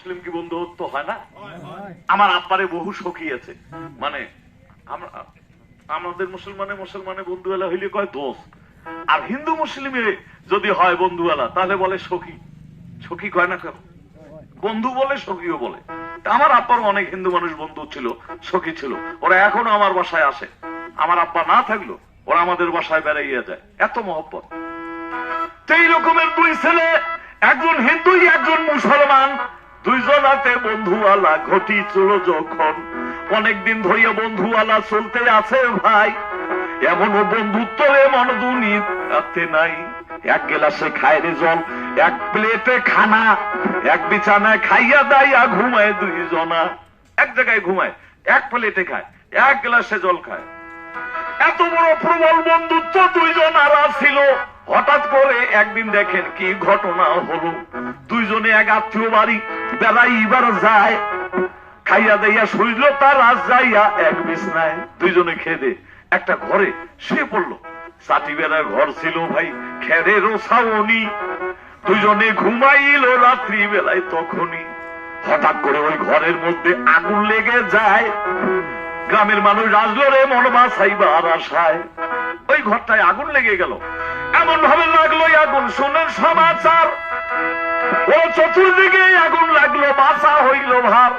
মুসলিম কি বন্ধুত্ব হয় না? আমার আব্বারে বহু সখী আছে, মানে আমাদের মুসলমানে বন্ধুওয়ালা হইলে কয় দোস্ত, আর হিন্দু মুসলিমে যদি হয় বন্ধুওয়ালা তাহলে বলে সখী। সখী কয় না কেন? বন্ধু বলে সখীও বলে। আমার আব্বার অনেক হিন্দু মানুষ বন্ধু ছিল, সখী ছিল, ওরা এখনো আমার বাসায় আসে। আমার আব্বা না থাকলো ওরা আমাদের বাসায় বেড়াইয়া যায়, এত মহব্বত। তো এই রকমের দুই ছেলে, একজন হিন্দু একজন মুসলমান, দুইজন হাতে বন্ধুওয়ালা ঘটি চলো যখন। অনেকদিন ধরিয়া বন্ধুওয়ালা চলতে আছে ভাই, এমনও বন্ধুত্ব এমন দুনিয়াতে নাই। এক গেলাসে খায় রে জল, এক প্লেটে খানা, এক বিছানায় খাইয়া দাইয়া ঘুমায় দুইজনা। এক জায়গায় ঘুমায়, এক প্লেটে খায়, এক গ্লাসে জল খায়। এত বড় প্রবল বন্ধুত্ব দুইজন আর ছিল। হঠাৎ করে একদিন দেখেন কি ঘটনা হলো, দুইজনে এক আত্মীয় বাড়ি বেড়াই এবার যায়, খাইয়া দেয়া শুইল তার রাত যাইয়া এক বিছনায়। দুইজনে খেদে একটা ঘরে শুয়ে পড়লো। চাটি বেড়ার ঘর ছিল ভাই, খেরেরও ছাউনি। দুইজনে ঘুমাইল রাত্রি বেলায়, তখনই হঠাৎ করে ওই ঘরের মধ্যে আগুন লেগে যায়। গ্রামের মানুষ আসলো রে মন বাঁচাইবার আশায়, ওই ঘরটায় আগুন লেগে গেল। এমন ভাবে লাগলো আগুন শুনেন সমাচার, ও চতুর্দিকে আগুন লাগলো, বাঁচা হইল ভার।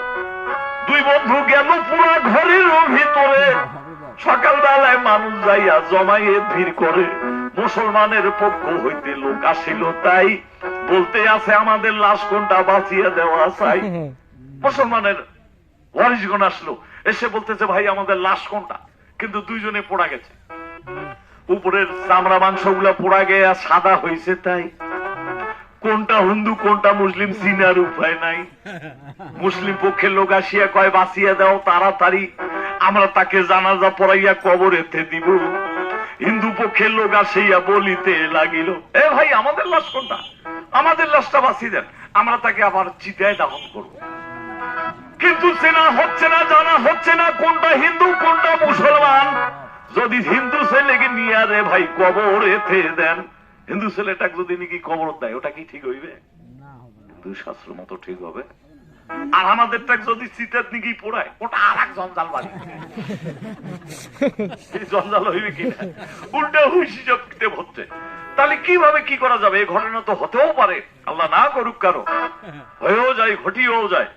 দুই বন্ধু গেল পুরা ঘরের ভিতরে। সকালবেলায় মানুষ যাইয়া জমাইয়ে ভিড় করে, মুসলমানের পক্ষ হইতে লোক আসিল, তাই বলতে আছে আমাদের লাশ কোনটা বাঁচিয়ে দেওয়া চাই। মুসলমানের ওয়ারিশগণ আসলো, এসে বলতেছে ভাই আমাদের লাশ কোনটা, কিন্তু দুইজনে পোড়া গেছে। উপরের চামড়া মাংস গুলা পোড়া গিয়ে সাদা হয়েছে, তাই কোনটা হিন্দু কোনটা মুসলিম চিনার উপায় নাই। মুসলিম পক্ষের লোক আসিয়া কয় বাঁচিয়ে দাও তাড়াতাড়ি, আমরা তাকে জানাজা পড়াইয়া কবরেতে দিব। হিন্দু পক্ষের লোক আসিয়া বলিতে লাগিল, এ ভাই আমাদের লাশ কোনটা, আমাদের লাশটা বাঁচিয়ে দেন, আমরা তাকে আবার চিতায় দাফন করব। কিন্তু চেনা হচ্ছে না, জানা হচ্ছে না কোনটা হিন্দু কোনটা মুসলমান। যদি হিন্দু ছেলেকে নিয়ে রে ভাই কবরেতে দেন, হিন্দু ছেলেটাকে যদি নাকি কবর দেয়, ওটা কি ঠিক হইবে? হিন্দু শাস্ত্র মতো ঠিক হবে। আর আমাদেরটা যদি চিতার নিকি পোড়ায়, ওটা আর এক জঞ্জাল বাড়ি, জঞ্জাল হইবে কিনা, উল্টা হিসাব কিতাব হচ্ছে। তাহলে কিভাবে কি করা যাবে? এই ঘটনা তো হতেও পারে, আল্লাহ না করুক কারো, হয়েও যায়, ঘটিয়েও যায়।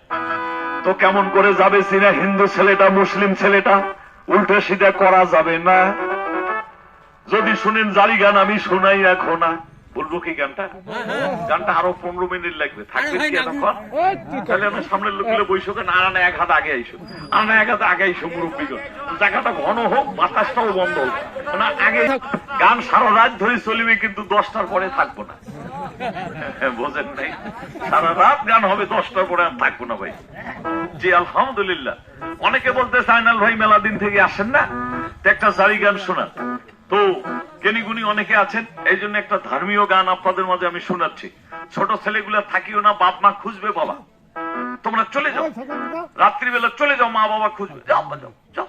তো কেমন করে যাবে সিনা হিন্দু ছেলেটা মুসলিম ছেলেটা, উল্টো সিধা করা যাবে না। যদি শুনেন জারি গান আমি শোনাই এখন না, বলবো কি গানটা? গানটা আরো 15 মিনিট লাগবে, থাকবে কি এতক্ষণ? তাহলে আমি সামনের লোকগুলো বৈশকে না না এক হাত আগে আইসো, আর না এক হাত আগে আইসো মুরব্বীগণ, জায়গাটা ঘন হোক, বাতাসটাও বন্ধ হোক না। আগে গান সারা রাত ধরে চলবে, কিন্তু 10টার পরে থাকবো না, বোঝেন নাই? সারা রাত গান হবে, 10টার পরে আর থাকবো না ভাই। জি আলহামদুলিল্লাহ। অনেকে বলতে সাইনাল ভাই মেলা দিন থেকে আসেন না, একটা জারি গান শোনান। তো জ্ঞানীগুণী অনেকে আছেন, এই জন্য একটা ধর্মীয় গান আপনাদের মাঝে আমি শোনাচ্ছি। ছোট ছেলেগুলা থাকিও না, বাপ মা খুঁজবে বাবা, তোমরা চলে যাও রাত্রিবেলা, চলে যাও, মা বাবা খুঁজবে, যাও যাও যাও।